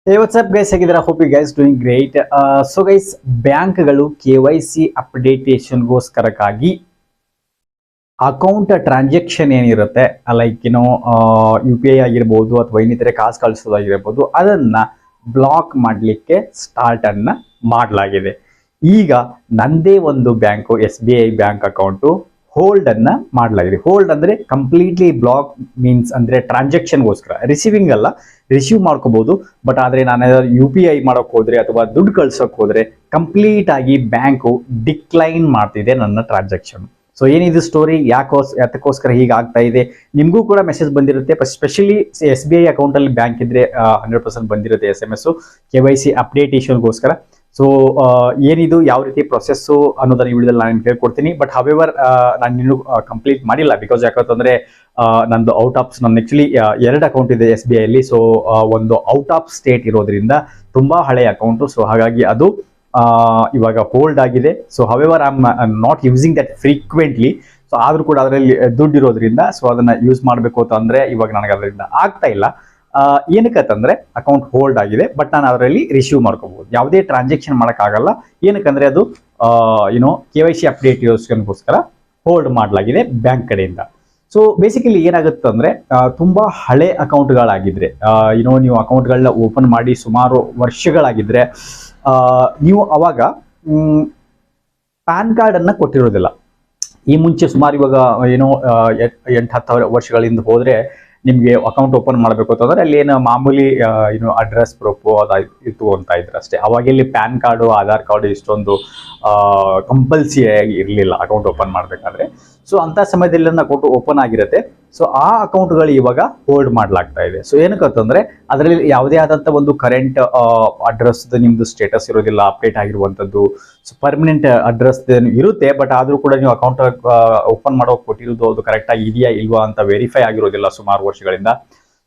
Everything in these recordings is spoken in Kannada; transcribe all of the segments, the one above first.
Hey, what's up guys? ಹೇಗಿದ್ದೀರಾ? Hope you guys doing great. So guys, ಬ್ಯಾಂಕ್ಗಳು KYC ಅಪ್ಡೇಟೇಷನ್ ಗೋಸ್ಕರಕ್ಕಾಗಿ ಅಕೌಂಟ್ ಟ್ರಾನ್ಸಾಕ್ಷನ್ ಏನಿರುತ್ತೆ ಲೈಕ್ UPI ಆಗಿರ್ಬೋದು ಅಥವಾ ಇನ್ನಿತರೆ ಕಾಸು ಕಳಿಸೋದಾಗಿರ್ಬೋದು ಅದನ್ನ ಬ್ಲಾಕ್ ಮಾಡಲಿಕ್ಕೆ ಸ್ಟಾರ್ಟ್ ಅನ್ನ ಮಾಡಲಾಗಿದೆ. ಈಗ ನಂದೇ ಒಂದು bank SBI bank account hold ಅನ್ನ ಮಾಡಲಾಗಿದೆ. ಹೋಲ್ಡ್ ಅಂದ್ರೆ ಕಂಪ್ಲೀಟ್ಲಿ ಬ್ಲಾಕ್ ಮೀನ್ಸ್ ಅಂದ್ರೆ ಟ್ರಾನ್ಸಾಕ್ಷನ್ ಗೋಸ್ಕರ, ರಿಸೀವಿಂಗ್ ಅಲ್ಲ, ರಿಸೀವ್ ಮಾಡ್ಕೋಬಹುದು. ಬಟ್ ಆದ್ರೆ ನಾನು UPI ಮಾಡೋಕೆ ಹೋದ್ರೆ ಅಥವಾ ದುಡ್ಡು ಕಳ್ಸೋಕೆ ಹೋದ್ರೆ ಕಂಪ್ಲೀಟ್ ಆಗಿ ಬ್ಯಾಂಕು ಡಿಕ್ಲೈನ್ ಮಾಡ್ತಿದೆ ನನ್ನ ಟ್ರಾನ್ಸಾಕ್ಷನ್. ಸೊ ಏನಿದು ಸ್ಟೋರಿ, ಯಾತಕ್ಕೋಸ್ಕರ ಹೀಗೆ ಆಗ್ತಾ ಇದೆ? ನಿಮಗೂ ಕೂಡ ಮೆಸೇಜ್ ಬಂದಿರುತ್ತೆ. ಸ್ಪೆಷಲಿ SBI ಅಕೌಂಟ್ ಅಲ್ಲಿ ಬ್ಯಾಂಕ್ ಇದ್ರೆ 100% ಬಂದಿರುತ್ತೆ SMS KYC ಅಪ್ಡೇಟೇಷನ್ಗೋಸ್ಕರ. ಸೊ ಏನಿದು, ಯಾವ ರೀತಿ ಪ್ರೊಸೆಸ್ಸು ಅನ್ನೋದನ್ನ ಈ ವಿಡಿಯೋದಲ್ಲಿ ನಾನು ಹೇಳ್ಕೊಡ್ತೀನಿ. ಬಟ್ ಹವೆವರ್ ನಾನು ಇನ್ನೂ ಕಂಪ್ಲೀಟ್ ಮಾಡಿಲ್ಲ. ಬಿಕಾಸ್ ಯಾಕಂತಂದ್ರೆ ನಂದು ಔಟ್ ಆಫ್, ನನ್ನ ಆಕ್ಚುಲಿ 2 ಅಕೌಂಟ್ ಇದೆ SBI ಅಲ್ಲಿ. ಸೊ ಒಂದು ಔಟ್ ಆಫ್ ಸ್ಟೇಟ್ ಇರೋದ್ರಿಂದ ತುಂಬಾ ಹಳೆ ಅಕೌಂಟು. ಸೊ ಹಾಗಾಗಿ ಅದು ಇವಾಗ ಹೋಲ್ಡ್ ಆಗಿದೆ. So however I am not using that frequently. So ಆದ್ರೂ ಕೂಡ ಅದರಲ್ಲಿ ದುಡ್ಡು ಇರೋದ್ರಿಂದ ಸೊ ಅದನ್ನ ಯೂಸ್ ಮಾಡಬೇಕು ಅಂತಂದ್ರೆ ಇವಾಗ ನನಗೆ ಅದರಿಂದ ಆಗ್ತಾ ಇಲ್ಲ. ಏನಕ್ಕಂತಂದ್ರೆ ಅಕೌಂಟ್ ಹೋಲ್ಡ್ ಆಗಿದೆ, ಬಟ್ ನಾನು ಅದರಲ್ಲಿ ರಿಸೀವ್ ಮಾಡ್ಕೋಬಹುದು, ಯಾವುದೇ ಟ್ರಾನ್ಸಾಕ್ಷನ್ ಮಾಡೋಕ್ಕಾಗಲ್ಲ. ಏನಕ್ಕಂದ್ರೆ ಅದು KYC ಅಪ್ಡೇಟ್ಗೋಸ್ಕರ ಹೋಲ್ಡ್ ಮಾಡಲಾಗಿದೆ ಬ್ಯಾಂಕ್ ಕಡೆಯಿಂದ. ಸೊ ಬೇಸಿಕಲಿ ಏನಾಗುತ್ತೆ ಅಂದ್ರೆ ತುಂಬಾ ಹಳೆ ಅಕೌಂಟ್ಗಳಾಗಿದ್ರೆ ನೀವು ಅಕೌಂಟ್ಗಳನ್ನ ಓಪನ್ ಮಾಡಿ ಸುಮಾರು ವರ್ಷಗಳಾಗಿದ್ರೆ ನೀವು ಅವಾಗ ಪ್ಯಾನ್ ಕಾರ್ಡ್ ಅನ್ನ ಕೊಟ್ಟಿರೋದಿಲ್ಲ. ಈ ಮುಂಚೆ ಸುಮಾರು ಇವಾಗ 8-10 ವರ್ಷಗಳಿಂದ ಹೋದ್ರೆ ನಿಮ್ಗೆ ಅಕೌಂಟ್ ಓಪನ್ ಮಾಡಬೇಕು ಅಂತಂದ್ರೆ ಅಲ್ಲಿ ಏನು ಮಾಮೂಲಿ ಅಡ್ರೆಸ್ ಪ್ರೂಫ್ ಇತ್ತು ಅಂತ ಇದ್ರೆ ಅಷ್ಟೇ. ಅವಾಗ ಇಲ್ಲಿ ಪ್ಯಾನ್ ಕಾರ್ಡು, ಆಧಾರ್ ಕಾರ್ಡು ಇಷ್ಟೊಂದು ಕಂಪಲ್ಸರಿ ಇರಲಿಲ್ಲ ಅಕೌಂಟ್ ಓಪನ್ ಮಾಡಬೇಕಾದ್ರೆ. ಸೊ ಅಂತ ಸಮಯದಲ್ಲಿ ಅಕೌಂಟ್ ಓಪನ್ ಆಗಿರುತ್ತೆ. ಸೊ ಆ ಅಕೌಂಟ್ಗಳು ಇವಾಗ ಹೋಲ್ಡ್ ಮಾಡಲಾಗ್ತಾ ಇದೆ. ಸೊ ಏನಕ್ಕಂತಂದ್ರೆ ಅದರಲ್ಲಿ ಯಾವುದೇ ಆದಂತ ಒಂದು ಕರೆಂಟ್ ಅಡ್ರೆಸ್ ನಿಮ್ದು ಸ್ಟೇಟಸ್ ಇರೋದಿಲ್ಲ, ಅಪ್ಡೇಟ್ ಆಗಿರುವಂತದ್ದು. ಸೊ ಪರ್ಮನೆಂಟ್ ಅಡ್ರೆಸ್ ಇರುತ್ತೆ, ಬಟ್ ಆದ್ರೂ ಕೂಡ ನೀವು ಅಕೌಂಟ್ ಓಪನ್ ಮಾಡೋಕೆ ಕೊಟ್ಟಿರೋದು ಅದು ಕರೆಕ್ಟ್ ಆಗಿ ಇದೆಯಾ ಇಲ್ವಾ ಅಂತ ವೆರಿಫೈ ಆಗಿರೋದಿಲ್ಲ ಸುಮಾರು ವರ್ಷಗಳಿಂದ.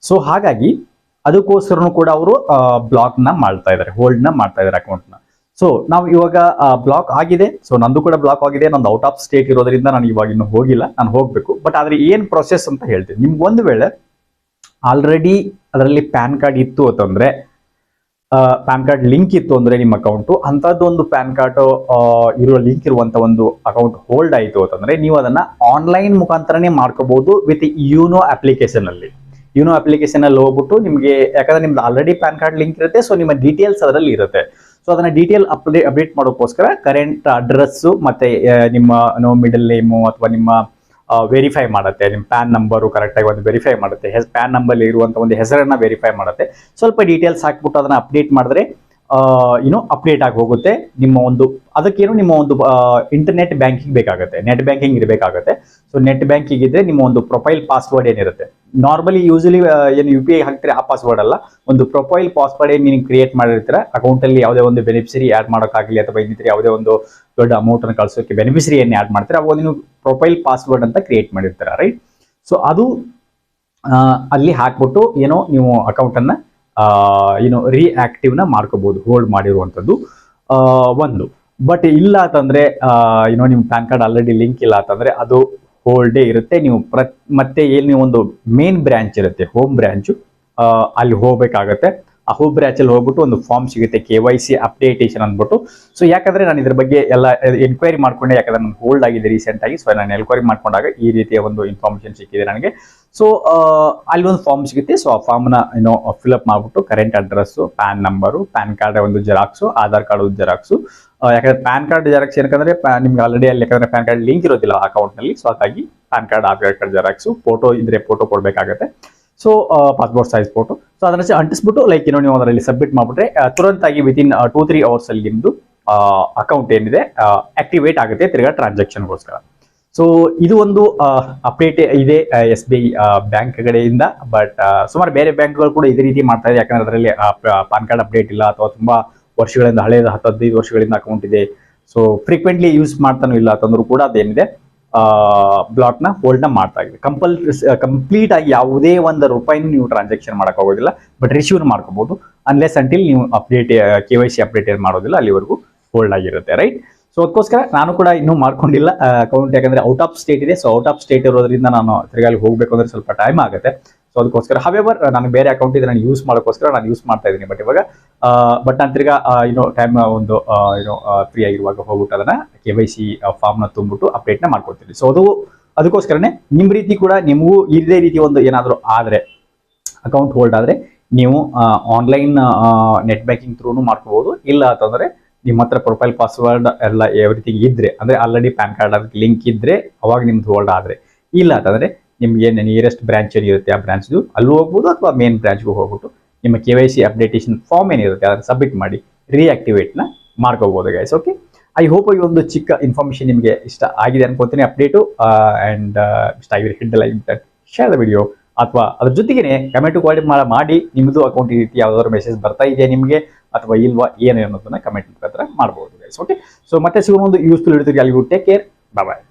ಸೊ ಹಾಗಾಗಿ ಅದಕ್ಕೋಸ್ಕರನು ಕೂಡ ಅವರು ಬ್ಲಾಕ್ ನ ಮಾಡ್ತಾ ಇದ್ದಾರೆ, ಹೋಲ್ಡ್ ನ ಮಾಡ್ತಾ ಇದ್ದಾರೆ ಅಕೌಂಟ್ ನ. ಸೊ ನಾವು ಇವಾಗ ಬ್ಲಾಕ್ ಆಗಿದೆ. ಸೊ ನಂದು ಕೂಡ ಬ್ಲಾಕ್ ಆಗಿದೆ. ನಂದು ಔಟ್ ಆಫ್ ಸ್ಟೇಟ್ ಇರೋದ್ರಿಂದ ನಾನು ಇವಾಗ ಇನ್ನು ಹೋಗಿಲ್ಲ, ನಾನು ಹೋಗ್ಬೇಕು. ಬಟ್ ಆದ್ರೆ ಏನ್ ಪ್ರೊಸೆಸ್ ಅಂತ ಹೇಳ್ತೀನಿ ನಿಮ್ಗೆ. ಒಂದು ವೇಳೆ ಆಲ್ರೆಡಿ ಅದರಲ್ಲಿ ಪ್ಯಾನ್ ಕಾರ್ಡ್ ಇತ್ತು ಅಂತಂದ್ರೆ, ಪ್ಯಾನ್ ಕಾರ್ಡ್ ಲಿಂಕ್ ಇತ್ತು ಅಂದ್ರೆ ನಿಮ್ಮ ಅಕೌಂಟು, ಅಂತದ್ದು ಒಂದು ಪ್ಯಾನ್ ಕಾರ್ಡ್ ಇರುವ ಲಿಂಕ್ ಇರುವಂತ ಒಂದು ಅಕೌಂಟ್ ಹೋಲ್ಡ್ ಆಯಿತು ಅಂತಂದ್ರೆ ನೀವು ಅದನ್ನ ಆನ್ಲೈನ್ ಮುಖಾಂತರನೇ ಮಾಡ್ಕೋಬಹುದು ವಿತ್ ಯೂನೋ ಅಪ್ಲಿಕೇಶನ್ ಅಲ್ಲಿ. ಯೂನೋ ಅಪ್ಲಿಕೇಶನ್ ಅಲ್ಲಿ ಹೋಗ್ಬಿಟ್ಟು ನಿಮ್ಗೆ, ಯಾಕಂದ್ರೆ ನಿಮ್ದು ಆಲ್ರೆಡಿ ಪ್ಯಾನ್ ಕಾರ್ಡ್ ಲಿಂಕ್ ಇರುತ್ತೆ, ಸೊ ನಿಮ್ಮ ಡೀಟೇಲ್ಸ್ ಅದರಲ್ಲಿ ಇರುತ್ತೆ. ಸೊ ಅದನ್ನ ಡೀಟೇಲ್ ಅಪ್ಡೇಟ್ ಮಾಡೋಕ್ಕೋಸ್ಕರ ಕರೆಂಟ್ ಅಡ್ರೆಸ್ ಮತ್ತೆ ನಿಮ್ಮ ಮಿಡಲ್ ನೇಮು ಅಥವಾ ನಿಮ್ಮ ವೆರಿಫೈ ಮಾಡುತ್ತೆ, ನಿಮ್ಮ ಪ್ಯಾನ್ ನಂಬರು ಕರೆಕ್ಟ್ ಆಗಿ ಒಂದು ವೆರಿಫೈ ಮಾಡುತ್ತೆ, ಪ್ಯಾನ್ ನಂಬರ್ ಇರುವಂತ ಒಂದು ಹೆಸರನ್ನ ವೆರಿಫೈ ಮಾಡುತ್ತೆ. ಸ್ವಲ್ಪ ಡೀಟೇಲ್ಸ್ ಹಾಕ್ಬಿಟ್ಟು ಅದನ್ನ ಅಪ್ಡೇಟ್ ಮಾಡಿದ್ರೆ ಅಪ್ಡೇಟ್ ಆಗಿ ಹೋಗುತ್ತೆ. ನಿಮ್ಮ ಒಂದು ಅದಕ್ಕೇನು ನಿಮ್ಮ ಒಂದು ಇಂಟರ್ನೆಟ್ ಬ್ಯಾಂಕಿಂಗ್ ಬೇಕಾಗುತ್ತೆ, ನೆಟ್ ಬ್ಯಾಂಕಿಂಗ್ ಇರಬೇಕಾಗುತ್ತೆ. ಸೊ ನೆಟ್ ಬ್ಯಾಂಕಿಂಗ್ ಇದ್ರೆ ನಿಮ್ಮ ಒಂದು ಪ್ರೊಫೈಲ್ ಪಾಸ್ವರ್ಡ್ ಏನಿರುತ್ತೆ, ನಾರ್ಮಲಿ ಯೂಶಲಿ ಏನು UPI ಹಾಕ್ತೀರಾ ಆ ಪಾಸ್ವರ್ಡ್ ಅಲ್ಲ, ಒಂದು ಪ್ರೊಫೈಲ್ ಪಾಸ್ವರ್ಡ್ ಏನು ನೀವು ಕ್ರಿಯೇಟ್ ಮಾಡಿರ್ತೀರ ಅಕೌಂಟ್ ಅಲ್ಲಿ, ಯಾವುದೇ ಒಂದು ಬೆನಿಫಿಷರಿ ಆಡ್ ಮಾಡೋಕ್ಕಾಗಲಿ ಅಥವಾ ಇನ್ನಿತರ ಯಾವುದೇ ಒಂದು ದೊಡ್ಡ ಅಮೌಂಟ್ ಅನ್ನು ಕಳ್ಸೋಕೆ ಬೆನಿಫಿಷರಿ ಏನು ಆಡ್ ಮಾಡ್ತೀರಾ ಅವಾಗ ನೀವು ಪ್ರೊಫೈಲ್ ಪಾಸ್ವರ್ಡ್ ಅಂತ ಕ್ರಿಯೇಟ್ ಮಾಡಿರ್ತೀರ, ರೈಟ್? ಸೊ ಅದು ಅಲ್ಲಿ ಹಾಕ್ಬಿಟ್ಟು ನೀವು ಅಕೌಂಟ್ ಅನ್ನ ರಿಆಕ್ಟಿವ್ ನ ಮಾಡ್ಕೋಬಹುದು, ಹೋಲ್ಡ್ ಮಾಡಿರುವಂತದ್ದು ಒಂದು. ಬಟ್ ಇಲ್ಲ ಅಂತಂದ್ರೆ ನಿಮ್ ಪ್ಯಾನ್ ಕಾರ್ಡ್ ಆಲ್ರೆಡಿ ಲಿಂಕ್ ಇಲ್ಲ ಅಂತಂದ್ರೆ ಅದು ಹೋಲ್ಡೇ ಇರುತ್ತೆ. ನೀವು ಮತ್ತೆ ನೀವು ಒಂದು ಮೇನ್ ಬ್ರಾಂಚ್ ಇರುತ್ತೆ, ಹೋಮ್ ಬ್ರಾಂಚ್, ಅಲ್ಲಿ ಹೋಗ್ಬೇಕಾಗತ್ತೆ. ಆ ಹೋಮ್ ಬ್ರಾಂಚ್ ಅಲ್ಲಿ ಹೋಗ್ಬಿಟ್ಟು ಒಂದು ಫಾರ್ಮ್ ಸಿಗುತ್ತೆ KYC ಅಪ್ಡೇಟೇಷನ್ ಅಂದ್ಬಿಟ್ಟು. ಸೊ ಯಾಕಂದ್ರೆ ನಾನು ಇದ್ರ ಬಗ್ಗೆ ಎಲ್ಲ ಎನ್ಕ್ವೈರಿ ಮಾಡ್ಕೊಂಡೆ, ಯಾಕಂದ್ರೆ ನಾನು ಹೋಲ್ಡ್ ಆಗಿದೆ ರೀಸೆಂಟ್ ಆಗಿ. ಸೊ ನಾನು ಎನ್ಕ್ವೈರಿ ಮಾಡ್ಕೊಂಡಾಗ ಈ ರೀತಿಯ ಒಂದು ಇನ್ಫಾರ್ಮೇಶನ್ ಸಿಕ್ಕಿದೆ ನನಗೆ. ಸೊ ಅಲ್ಲಿ ಒಂದು ಫಾರ್ಮ್ ಸಿಗುತ್ತೆ. ಸೊ ಆ ಫಾರ್ಮ್ ನ ಫಿಲ್ಅಪ್ ಮಾಡ್ಬಿಟ್ಟು current address, pan number, pan card ಒಂದು ಜೆರಾಕ್ಸು, ಆಧಾರ್ ಕಾರ್ಡ್ ಒಂದು ಜೆರಾಕ್ಸು. ಯಾಕಂದ್ರೆ ಪ್ಯಾನ್ ಕಾರ್ಡ್ ಜೆರಾಕ್ಸ್ ಏನಕ್ಕಂದ್ರೆ ನಿಮ್ಗೆ ಆಲ್ರೆಡಿ ಅಲ್ಲಿ ಯಾಕಂದ್ರೆ ಪ್ಯಾನ್ ಕಾರ್ಡ್ ಲಿಂಕ್ ಇರೋದಿಲ್ಲ ಅಕೌಂಟ್ ನಲ್ಲಿ. ಸೊ ಹಾಗಾಗಿ pan card, Aadhaar card xerox, photo ಇದ್ರೆ ಫೋಟೋ ಕೊಡ್ಬೇಕಾಗತ್ತೆ. So passport size photo. So ಅದನ್ನ ಅಂಟಿಸ್ಬಿಟ್ಟು ನೀವು ಅದರಲ್ಲಿ ಸಬ್ಮಿಟ್ ಮಾಡ್ಬಿಟ್ರೆ ತುರಂತಾಗಿ ವಿತಿನ್ 2-3 ಅವರ್ಸ್ ಅಲ್ಲಿ ನಿಮ್ದು ಅಕೌಂಟ್ ಏನಿದೆ ಆಕ್ಟಿವೇಟ್ ಆಗುತ್ತೆ ತಿರ್ಗಾ ಟ್ರಾನ್ಸಾಕ್ಷನ್ಗೋಸ್ಕರ. ಸೊ ಇದು ಒಂದು ಅಪ್ಡೇಟ್ ಇದೆ SBI ಬ್ಯಾಂಕ್ ಕಡೆಯಿಂದ. ಬಟ್ ಸುಮಾರು ಬೇರೆ ಬ್ಯಾಂಕ್ಗಳು ಕೂಡ ಇದೇ ರೀತಿ ಮಾಡ್ತಾ ಇದೆ, ಯಾಕಂದ್ರೆ ಅದರಲ್ಲಿ ಪಾನ್ ಕಾರ್ಡ್ ಅಪ್ಡೇಟ್ ಇಲ್ಲ ಅಥವಾ ತುಂಬಾ ವರ್ಷಗಳಿಂದ ಹಳೆಯದ 10-15 ವರ್ಷಗಳಿಂದ ಅಕೌಂಟ್ ಇದೆ. ಸೊ ಫ್ರೀಕ್ವೆಂಟ್ಲಿ ಯೂಸ್ ಮಾಡ್ತಾನೂ ಇಲ್ಲ ಅಂತಂದ್ರೂ ಕೂಡ ಅದೇನಿದೆ ಬ್ಲಾಕ್ ನ ಹೋಲ್ಡ್ ನ ಮಾಡ್ತಾ ಇದೆ. ಕಂಪ್ಲೀಟ್ ಆಗಿ ಯಾವುದೇ ಒಂದು ರೂಪಾಯಿನೂ ನೀವು ಟ್ರಾನ್ಸಾಕ್ಷನ್ ಮಾಡಕ್ ಹೋಗೋದಿಲ್ಲ, ಬಟ್ ರಿಸೀವ್ ಮಾಡ್ಕೋಬಹುದು ಅನ್ಲೆಸ್ ಅಂಟಿಲ್ ನೀವು KYC ಅಪ್ಡೇಟ್ ಮಾಡೋದಿಲ್ಲ, ಅಲ್ಲಿವರೆಗೂ ಹೋಲ್ಡ್ ಆಗಿರುತ್ತೆ, ರೈಟ್? ಸೊ ಅದಕ್ಕೋಸ್ಕರ ನಾನು ಕೂಡ ಇನ್ನೂ ಮಾಡ್ಕೊಂಡಿಲ್ಲ ಅಕೌಂಟ್, ಯಾಕಂದ್ರೆ ಔಟ್ ಆಫ್ ಸ್ಟೇಟ್ ಇದೆ. ಸೊ ಔಟ್ ಆಫ್ ಸ್ಟೇಟ್ ಇರೋದ್ರಿಂದ ನಾನು ತಿರ್ಗಾಲಿ ಹೋಗ್ಬೇಕು ಅಂದ್ರೆ ಸ್ವಲ್ಪ ಟೈಮ್ ಆಗುತ್ತೆ. ಸೊ ಅದಕ್ಕೋಸ್ಕರ ಹವೆವರ್ ನನಗೆ ಬೇರೆ ಅಕೌಂಟ್ ಇದೆ, ನಾನು ಯೂಸ್ ಮಾಡೋಕ್ಕೋಸ್ಕರ ನಾನು ಯೂಸ್ ಮಾಡ್ತಾ ಇದ್ದೀನಿ. ಬಟ್ ಇವಾಗ ಬಟ್ ನಾನು ತಿರ್ಗಾ ಟೈಮ್ ಒಂದು ಫ್ರೀ ಆಗಿರುವಾಗ ಹೋಗ್ಬಿಟ್ಟು ಅದನ್ನ KYC ಫಾರ್ಮ್ನ ತುಂಬಿಟ್ಟು ಅಪ್ಡೇಟ್ನ ಮಾಡ್ಕೊಡ್ತೀನಿ. ಸೊ ಅದಕ್ಕೋಸ್ಕರನೇ ನಿಮ್ಮ ರೀತಿ ಕೂಡ ನಿಮಗೂ ಇದೇ ರೀತಿ ಒಂದು ಏನಾದರೂ ಆದರೆ ಅಕೌಂಟ್ ಹೋಲ್ಡ್ ಆದರೆ ನೀವು ಆನ್ಲೈನ್ ನೆಟ್ ಬ್ಯಾಂಕಿಂಗ್ ಥ್ರೂನು ಮಾಡ್ಕೋಬಹುದು. ಇಲ್ಲ ಅಂತಂದರೆ ನಿಮ್ಮ ಹತ್ರ ಪ್ರೊಫೈಲ್ ಪಾಸ್ವರ್ಡ್ ಎಲ್ಲ ಎವ್ರಿಥಿಂಗ್ ಇದ್ದರೆ, ಅಂದರೆ ಆಲ್ರೆಡಿ ಪ್ಯಾನ್ ಕಾರ್ಡ್ ಅದಕ್ಕೆ ಲಿಂಕ್ ಇದ್ದರೆ ಅವಾಗ ನಿಮ್ದು ಹೋಲ್ಡ್ ಆದರೆ. ಇಲ್ಲ ಅಂತಂದರೆ ನಿಮಗೆ ನಿಯರೆಸ್ಟ್ ಬ್ರಾಂಚ್ ಏನಿರುತ್ತೆ ಆ ಬ್ರಾಂಚ್ದು ಅಲ್ಲೂ ಹೋಗ್ಬೋದು, ಅಥವಾ ಮೇನ್ ಬ್ರಾಂಚ್ಗೂ ಹೋಗ್ಬಿಟ್ಟು ನಿಮ್ಮ KYC ಅಪ್ಡೇಟೇಷನ್ ಫಾರ್ಮ್ ಏನಿರುತ್ತೆ ಅದನ್ನು ಸಬ್ಮಿಟ್ ಮಾಡಿ ರಿಯಾಕ್ಟಿವೇಟ್ನ ಮಾಡ್ಕೋಬೋದು ಗೈಸ್. ಓಕೆ, ಐ ಹೋಪ್ ಈ ಒಂದು ಚಿಕ್ಕ ಇನ್ಫಾರ್ಮೇಷನ್ ನಿಮಗೆ ಇಷ್ಟ ಆಗಿದೆ ಅನ್ಕೋತೀನಿ ಅಪ್ಡೇಟು. ಆ್ಯಂಡ್ ಇಷ್ಟ ಆಗಿದ್ರೆ hit the like button, share the video, ಅಥವಾ ಅದ್ರ ಜೊತೆಗೇನೆ ಕಮೆಂಟ್ ಮಾಡಿ ನಿಮ್ಮದು ಅಕೌಂಟ್ ಈ ರೀತಿ ಯಾವುದಾದ್ರು ಮೆಸೇಜ್ ಬರ್ತಾ ಇದೆಯಾ ನಿಮಗೆ ಅಥವಾ ಇಲ್ವಾ ಏನು ಅನ್ನೋದನ್ನ ಕಮೆಂಟ್ ಮುಖಾಂತರ ಮಾಡ್ಬೋದು ಗೈಸ್. ಓಕೆ, ಸೊ ಮತ್ತೆ ಸಿಗೋಣ ಒಂದು ಯೂಸ್ಫುಲ್ ಹಿಡಿತೀರಿ. ಅಲ್ಲಿಗೂ ಟೇಕ್ ಕೇರ್, ಬಾಯ್.